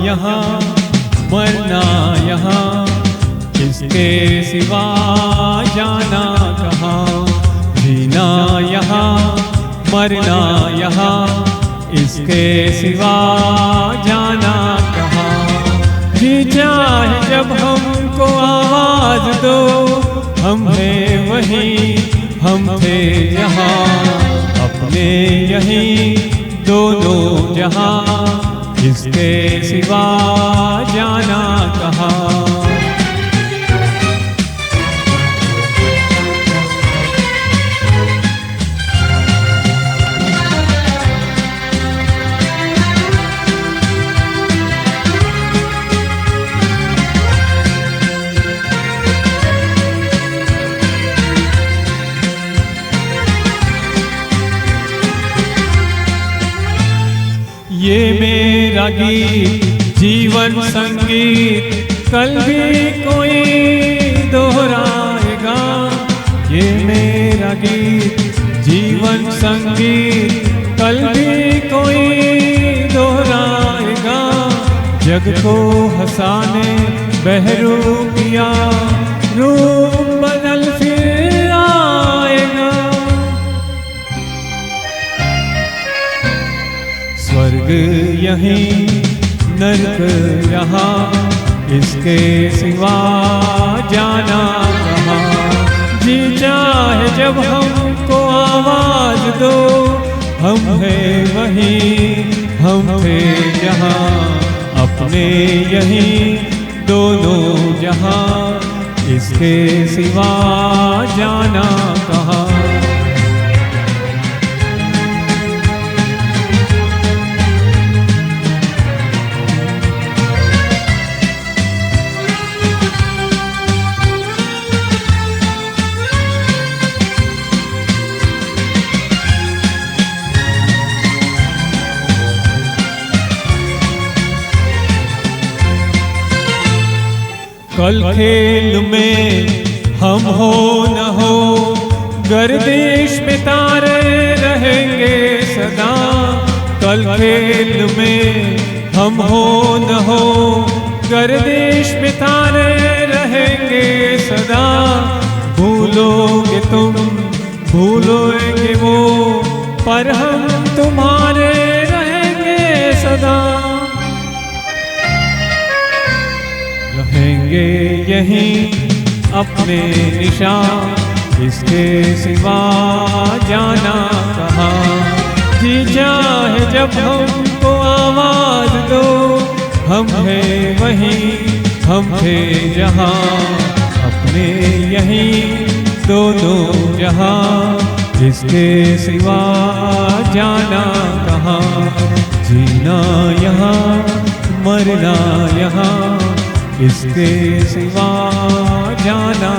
यहाँ मरना यहाँ, इसके सिवा जाना कहाँ। जीना यहाँ मरना यहाँ, इसके सिवा जाना कहाँ। जी चाहे जब हमको आवाज दो, हम हैं वहीं हम थे जहाँ, अपने यहीं दोनों जहाँ, इसके सिवा जाना कहाँ। ये मेरा गीत जीवन संगीत, कल भी कोई दोहराएगा। ये मेरा गीत जीवन संगीत, कल भी कोई दोहराएगा। जग को हंसाने बहरूपिया रूप बदल फिर आएगा। स्वर्ग यहीं नरक यहाँ, इसके सिवा जाना कहाँ। जी चाहे जब हमको आवाज दो, हम हैं वहीं हम थे जहाँ, अपने यहीं दोनों जहाँ, इसके सिवा जाना कहाँ। कल खेल में हम हो न हो, गर्दिश में तारे रहेंगे सदा। कल खेल में हम हो न हो, गर्दिश में तारे रहेंगे सदा। भूलोगे तुम भूलोगे वो, पर हम तुम्हारे रहेंगे सदा। रहेंगे यहीं अपने निशान, इसके सिवा जाना कहाँ। जी चाहे जब हमको आवाज दो, हम हैं वहीं हम थे जहाँ, अपने यहीं दोनों जहाँ, इसके सिवा जाना कहाँ। जीना यहाँ मरना यहाँ, इसके सिवा जाना